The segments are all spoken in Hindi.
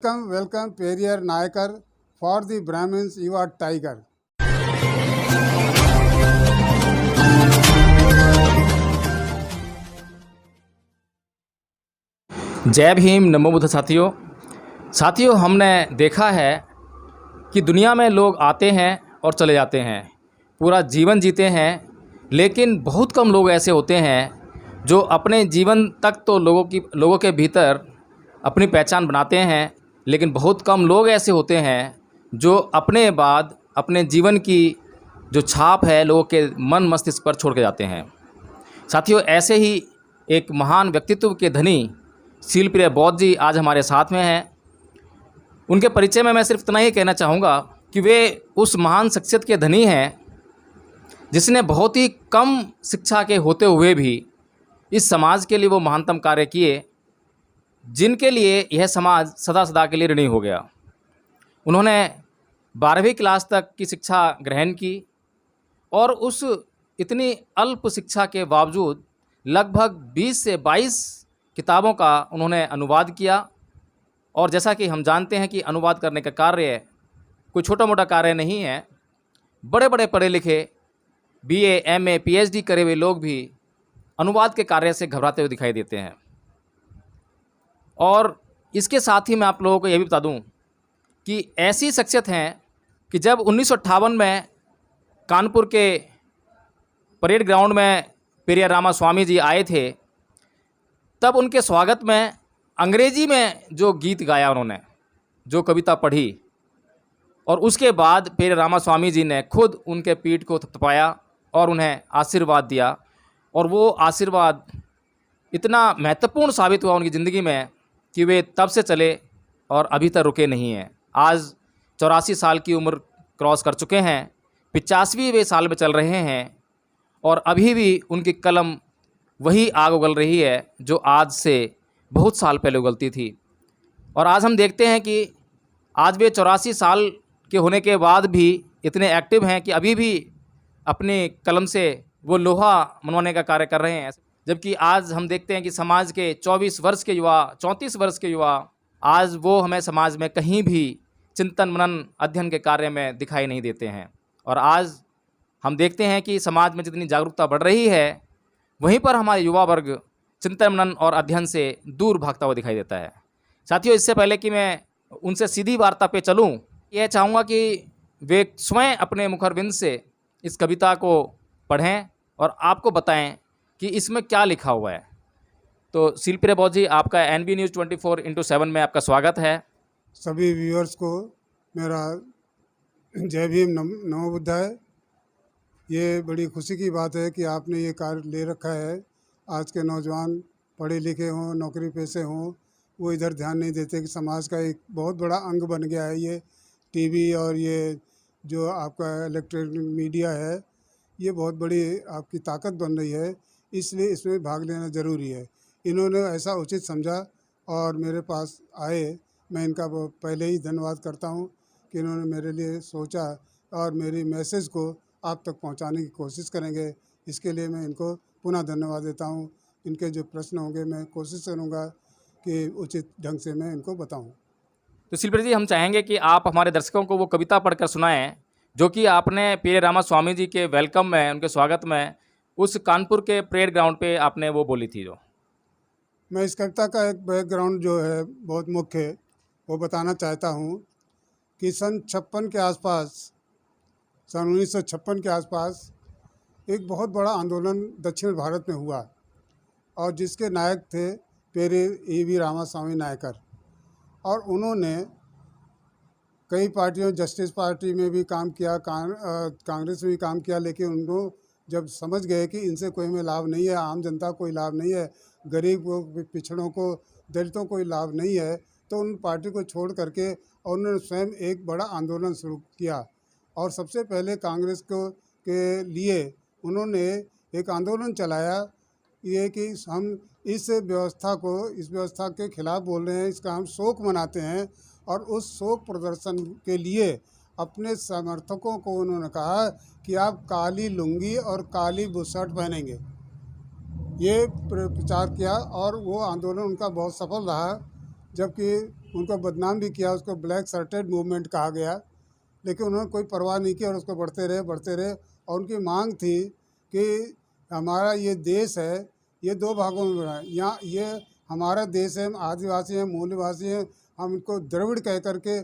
Welcome, Periyar Nayakar. For the Brahmins, you are tiger. जय भीम, नमो बुद्ध। साथियों हमने देखा है कि दुनिया में लोग आते हैं और चले जाते हैं, पूरा जीवन जीते हैं, लेकिन बहुत कम लोग ऐसे होते हैं जो अपने जीवन तक तो लोगों के भीतर अपनी पहचान बनाते हैं, लेकिन बहुत कम लोग ऐसे होते हैं जो अपने बाद अपने जीवन की जो छाप है लोगों के मन मस्तिष्क पर छोड़ के जाते हैं। साथियों, ऐसे ही एक महान व्यक्तित्व के धनी शीलप्रिय बौद्ध जी आज हमारे साथ में हैं। उनके परिचय में मैं सिर्फ इतना ही कहना चाहूँगा कि वे उस महान शख्सियत के धनी हैं जिसने बहुत ही कम शिक्षा के होते हुए भी इस समाज के लिए वो महानतम कार्य किए, जिनके लिए यह समाज सदा सदा के लिए ऋणी हो गया। उन्होंने 12वीं क्लास तक की शिक्षा ग्रहण की और उस इतनी अल्प शिक्षा के बावजूद लगभग 20 से 22 किताबों का उन्होंने अनुवाद किया। और जैसा कि हम जानते हैं कि अनुवाद करने का कार्य कोई छोटा मोटा कार्य नहीं है। बड़े बड़े पढ़े लिखे BA, MA, PhD करे हुए लोग भी अनुवाद के कार्य से घबराते हुए दिखाई देते हैं। और इसके साथ ही मैं आप लोगों को यह भी बता दूं कि ऐसी शख्सियत हैं कि जब 1958 में कानपुर के परेड ग्राउंड में पेरियार रामास्वामी जी आए थे, तब उनके स्वागत में अंग्रेजी में जो गीत गाया उन्होंने, जो कविता पढ़ी, और उसके बाद पेरियार रामास्वामी जी ने खुद उनके पीठ को थपथपाया और उन्हें आशीर्वाद दिया। और वो आशीर्वाद इतना महत्वपूर्ण साबित हुआ उनकी ज़िंदगी में कि वे तब से चले और अभी तक रुके नहीं हैं। आज 84 साल की उम्र क्रॉस कर चुके हैं, 85वें वे साल में चल रहे हैं, और अभी भी उनकी कलम वही आग उगल रही है जो आज से बहुत साल पहले उगलती थी। और आज हम देखते हैं कि आज वे 84 साल के होने के बाद भी इतने एक्टिव हैं कि अभी भी अपनी कलम से वो लोहा मनवाने का कार्य कर रहे हैं। जबकि आज हम देखते हैं कि समाज के 24 वर्ष के युवा, 34 वर्ष के युवा, आज वो हमें समाज में कहीं भी चिंतन मनन अध्ययन के कार्य में दिखाई नहीं देते हैं। और आज हम देखते हैं कि समाज में जितनी जागरूकता बढ़ रही है, वहीं पर हमारे युवा वर्ग चिंतन मनन और अध्ययन से दूर भागता हुआ दिखाई देता है। साथियों, इससे पहले कि मैं उनसे सीधी वार्ता पे चलूं, यह चाहूँगा कि वे स्वयं अपने मुखरबिंद से इस कविता को पढ़ें और आपको बताएं कि इसमें क्या लिखा हुआ है। तो शीलप्रिय बौद्ध जी, आपका NB News 24x7 में आपका स्वागत है। सभी व्यूअर्स को मेरा जय भीम, नमो बुद्धाय। ये बड़ी खुशी की बात है कि आपने ये कार्य ले रखा है। आज के नौजवान पढ़े लिखे हों, नौकरी पेशे हों, वो इधर ध्यान नहीं देते कि समाज का एक बहुत बड़ा अंग बन गया है ये टीवी और ये जो आपका इलेक्ट्रॉनिक मीडिया है, ये बहुत बड़ी आपकी ताकत बन रही है। इसलिए इसमें भाग लेना ज़रूरी है। इन्होंने ऐसा उचित समझा और मेरे पास आए। मैं इनका पहले ही धन्यवाद करता हूँ कि इन्होंने मेरे लिए सोचा और मेरी मैसेज को आप तक पहुँचाने की कोशिश करेंगे। इसके लिए मैं इनको पुनः धन्यवाद देता हूँ। इनके जो प्रश्न होंगे मैं कोशिश करूँगा कि उचित ढंग से मैं इनको बताऊँ। तो शीलप्रिय जी, हम चाहेंगे कि आप हमारे दर्शकों को वो कविता पढ़कर सुनाएं जो कि आपने पेरियार रामास्वामी जी के वेलकम में, उनके स्वागत में, उस कानपुर के परेड ग्राउंड पे आपने वो बोली थी। जो मैं इस कविता का एक बैकग्राउंड जो है बहुत मुख्य वो बताना चाहता हूँ कि सन 56 के आसपास, सन 1956 के आसपास एक बहुत बड़ा आंदोलन दक्षिण भारत में हुआ और जिसके नायक थे पेरियार EV रामास्वामी नायकर। और उन्होंने कई पार्टियों, जस्टिस पार्टी में भी काम किया, कांग्रेस में भी काम किया, लेकिन उनको जब समझ गए कि इनसे कोई में लाभ नहीं है, आम जनता को कोई लाभ नहीं है, गरीब को, पिछड़ों को, दलितों को कोई लाभ नहीं है, तो उन पार्टी को छोड़ करके और उन्होंने स्वयं एक बड़ा आंदोलन शुरू किया। और सबसे पहले कांग्रेस के लिए उन्होंने एक आंदोलन चलाया, ये कि हम इस व्यवस्था के खिलाफ बोल रहे हैं, इसका हम शोक मनाते हैं। और उस शोक प्रदर्शन के लिए अपने समर्थकों को उन्होंने कहा कि आप काली लुंगी और काली बुशर्ट पहनेंगे। ये प्रचार किया और वो आंदोलन उनका बहुत सफल रहा। जबकि उनको बदनाम भी किया, उसको ब्लैक सर्टेड मूवमेंट कहा गया, लेकिन उन्होंने कोई परवाह नहीं की और उसको बढ़ते रहे। और उनकी मांग थी कि हमारा ये देश है, ये दो भागों में बना है। यहाँ ये हमारा देश है, हम आदिवासी हैं, मूलवासी हैं, हम इनको द्रविड़ कह करके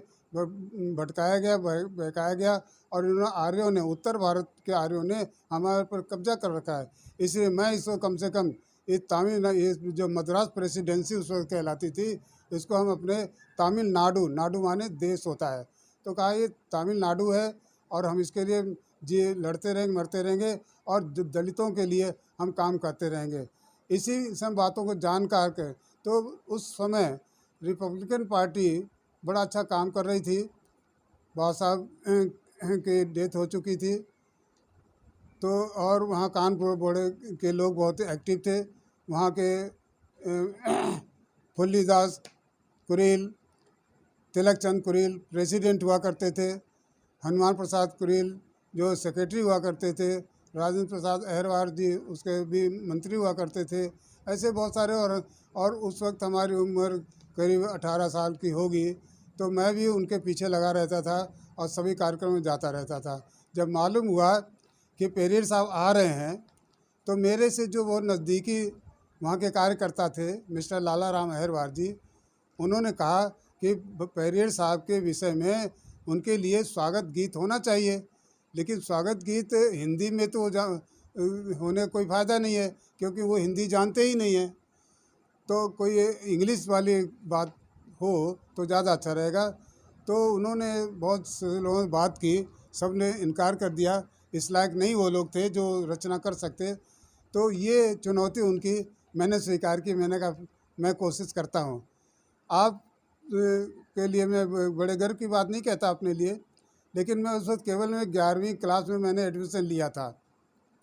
भटकाया गया, बहकाया गया, और इन्होंने आर्यों ने, उत्तर भारत के आर्यों ने हमारे पर कब्जा कर रखा है। इसलिए मैं इसको कम से कम ये जो मद्रास प्रेसिडेंसी उस वक्त कहलाती थी, इसको हम अपने तमिलनाडु, नाडु माने देश होता है, तो कहा ये तमिलनाडु है और हम इसके लिए जी लड़ते रहेंगे, मरते रहेंगे, और दलितों के लिए हम काम करते रहेंगे। इसी सब बातों को जानकर के तो उस समय रिपब्लिकन पार्टी बड़ा अच्छा काम कर रही थी। बाबा साहब की डेथ हो चुकी थी, तो और वहाँ कानपुर बोर्डे के लोग बहुत एक्टिव थे। वहाँ के फुल्लीदास कुरील, तिलक चंद कुरील प्रेसिडेंट हुआ करते थे, हनुमान प्रसाद कुरील जो सेक्रेटरी हुआ करते थे, राजेंद्र प्रसाद अहरवार जी उसके भी मंत्री हुआ करते थे। ऐसे बहुत सारे, और उस वक्त हमारी उम्र करीब 18 साल की होगी, तो मैं भी उनके पीछे लगा रहता था और सभी कार्यक्रम में जाता रहता था। जब मालूम हुआ कि पेरियर साहब आ रहे हैं, तो मेरे से जो वो नज़दीकी वहाँ के कार्यकर्ता थे, मिस्टर लाला राम अहरवार जी, उन्होंने कहा कि पेरियर साहब के विषय में उनके लिए स्वागत गीत होना चाहिए, लेकिन स्वागत गीत हिंदी में तो होने कोई फ़ायदा नहीं है, क्योंकि वो हिंदी जानते ही नहीं हैं, तो कोई इंग्लिश वाली बात हो तो ज़्यादा अच्छा रहेगा। तो उन्होंने बहुत से लोगों से बात की, सब ने इनकार कर दिया, इस लायक नहीं वो लोग थे जो रचना कर सकते। तो ये चुनौती उनकी मैंने स्वीकार की। मैंने कहा मैं कोशिश करता हूँ। आप के लिए मैं बड़े गर्व की बात नहीं कहता अपने लिए, लेकिन मैं उस वक्त केवल मैं 11वीं क्लास में मैंने एडमिशन लिया था।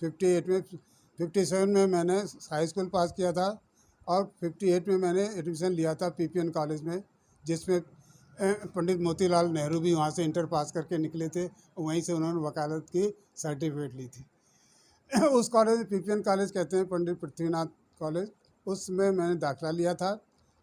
58 में 57 में मैंने हाई स्कूल पास किया था, और 58 में मैंने एडमिशन लिया था पीपीएन कॉलेज में, जिसमें पंडित मोतीलाल नेहरू भी वहाँ से इंटर पास करके निकले थे, वहीं से उन्होंने वकालत की सर्टिफिकेट ली थी। उस कॉलेज पीपीएन कॉलेज कहते हैं, पंडित पृथ्वीनाथ कॉलेज, उसमें मैंने दाखिला लिया था।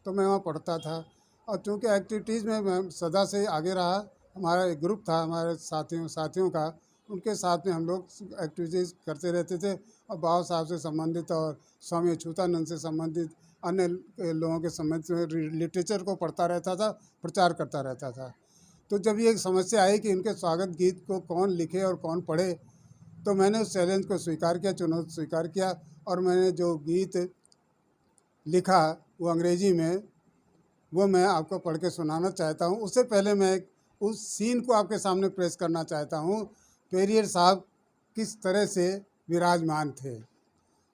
तो मैं वहाँ पढ़ता था, और चूँकि एक्टिविटीज़ में मैं सदा से आगे रहा। हमारा एक ग्रुप था हमारे साथियों का, उनके साथ में हम लोग एक्टिविटीज़ करते रहते थे, और बाबा साहब से संबंधित और स्वामी अच्युतानंद से संबंधित अन्य लोगों के संबंधित में लिटरेचर को पढ़ता रहता था, प्रचार करता रहता था। तो जब ये एक समस्या आई कि इनके स्वागत गीत को कौन लिखे और कौन पढ़े, तो मैंने उस चैलेंज को स्वीकार किया, चुनौती स्वीकार किया, और मैंने जो गीत लिखा वो अंग्रेजी में, वो मैं आपको पढ़ के सुनाना चाहता हूँ। उससे पहले मैं उस सीन को आपके सामने पेश करना चाहता हूँ, पेरियर साहब किस तरह से विराजमान थे।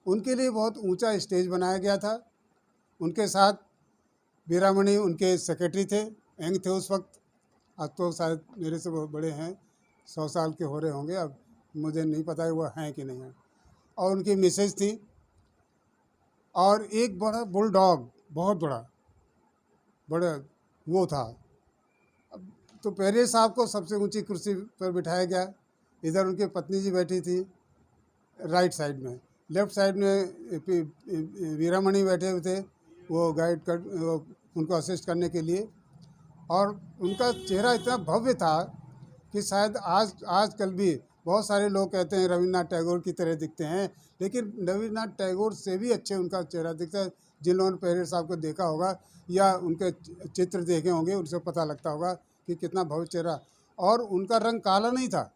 उनके लिए बहुत ऊंचा स्टेज बनाया गया था। उनके साथ वीरामणि उनके सेक्रेटरी थे, यंग थे उस वक्त, अब तो शायद मेरे से बहुत बड़े हैं, 100 साल के हो रहे होंगे, अब मुझे नहीं पता है वो हैं कि नहीं हैं। और उनकी मिसेज थी, और एक बड़ा बुलडॉग, बहुत बड़ा वो था। तो पेरियर साहब को सबसे ऊंची कुर्सी पर बिठाया गया। इधर उनकी पत्नी जी बैठी थी राइट साइड में, लेफ्ट साइड में वीरामणि बैठे हुए थे, वो गाइड कर उनको असिस्ट करने के लिए। और उनका चेहरा इतना भव्य था कि शायद आजकल भी बहुत सारे लोग कहते हैं रविन्द्रनाथ टैगोर की तरह दिखते हैं, लेकिन रविन्द्रनाथ टैगोर से भी अच्छे उनका चेहरा दिखता है। जिन लोगों ने पेरियर साहब को देखा होगा या उनके चित्र देखे होंगे, उनसे पता लगता होगा कि कितना भव्य चेहरा। और उनका रंग काला नहीं था,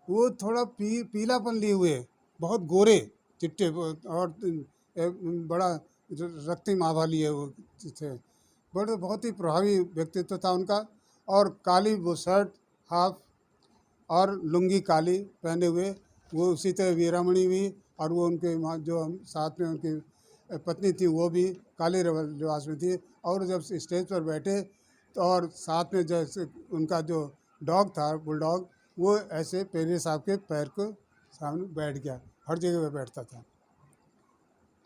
वो थोड़ा पीलापन लिए हुए, बहुत गोरे चिट्टे, और बड़ा रक्तिम आभा लिए वो थे। बहुत ही प्रभावी व्यक्तित्व था उनका। और काली वो शर्ट हाफ और लुंगी काली पहने हुए, वो उसी तरह वीरामणि भी, और वो उनके जो साथ में उनकी पत्नी थी वो भी काले लिबास में थी। और जब स्टेज पर बैठे तो, और साथ में जैसे उनका जो डॉग था बुलडॉग, वो ऐसे पेरियर साहब के पैर को सामने बैठ गया, हर जगह पे बैठता था।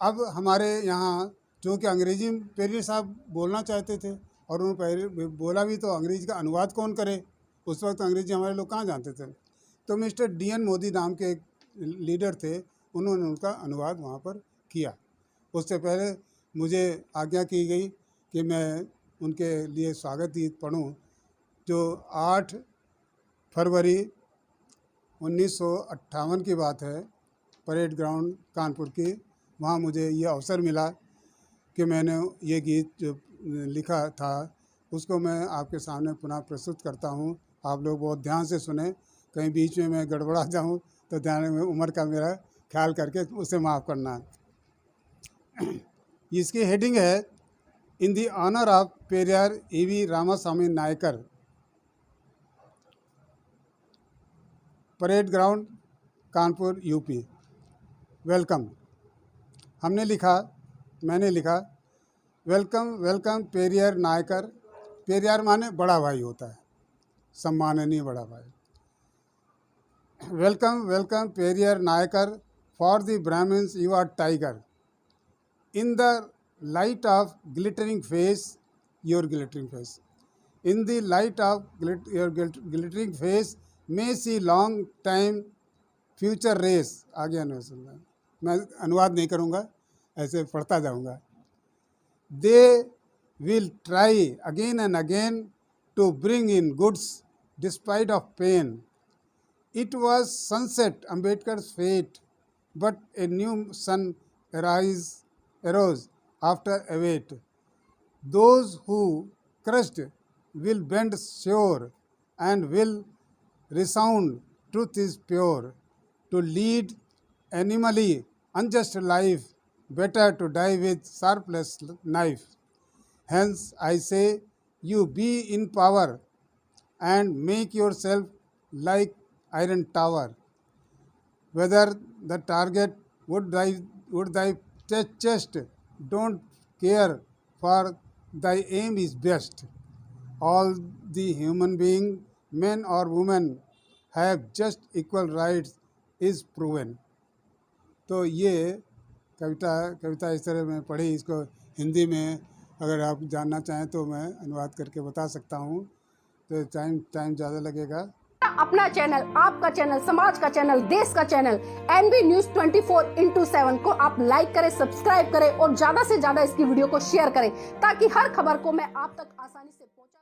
अब हमारे यहाँ चूँकि अंग्रेजी में पेरियर साहब बोलना चाहते थे, और उन्होंने बोला भी, तो अंग्रेजी का अनुवाद कौन करे, उस वक्त अंग्रेजी हमारे लोग कहाँ जानते थे। तो मिस्टर डीएन मोदी नाम के एक लीडर थे, उन्होंने उनका अनुवाद वहाँ पर किया। उससे पहले मुझे आज्ञा की गई कि मैं उनके लिए स्वागत गीत पढ़ूं, जो 8 फरवरी 1958 की बात है, परेड ग्राउंड कानपुर की। वहाँ मुझे ये अवसर मिला कि मैंने ये गीत जो लिखा था उसको मैं आपके सामने पुनः प्रस्तुत करता हूँ। आप लोग बहुत ध्यान से सुने, कहीं बीच में मैं गड़बड़ा जाऊँ तो ध्यान में उम्र का मेरा ख्याल करके उसे माफ़ करना। इसकी हेडिंग है in the honour of Periyar E.V. Ramaswamy Naicker, parade ground Kanpur UP. Welcome. मैंने लिखा वेलकम वेलकम पेरियार नायकर। पेरियार माने बड़ा भाई होता है, सम्माननीय बड़ा भाई। Welcome welcome Periyar Naicker, for the Brahmins you are tiger, in the light of glittering face, your glittering face, in the light of your glittering face may see long time future race। आगे अनुवाद सुनना, मैं अनुवाद नहीं करूँगा, ऐसे पढ़ता जाऊँगा। They will try again and again to bring in goods despite of pain. It was sunset, Ambedkar's fate, but a new sun arose after await. Those who crushed will bend sure and will resound. Truth is pure. To lead animally unjust life, better to die with sharpless knife. Hence I say, you be in power and make yourself like iron tower. Whether the target would thy chest, don't care, for thy aim is best. All the human being, men or women, have just equal rights is proven। तो ये कविता इस तरह मैं पढ़ी। इसको हिंदी में अगर आप जानना चाहें तो मैं अनुवाद करके बता सकता हूँ, तो टाइम ज़्यादा लगेगा। अपना चैनल, आपका चैनल, समाज का चैनल, देश का चैनल NB News 24/7 को आप लाइक करें, सब्सक्राइब करें और ज्यादा से ज्यादा इसकी वीडियो को शेयर करें, ताकि हर खबर को मैं आप तक आसानी से पहुंचा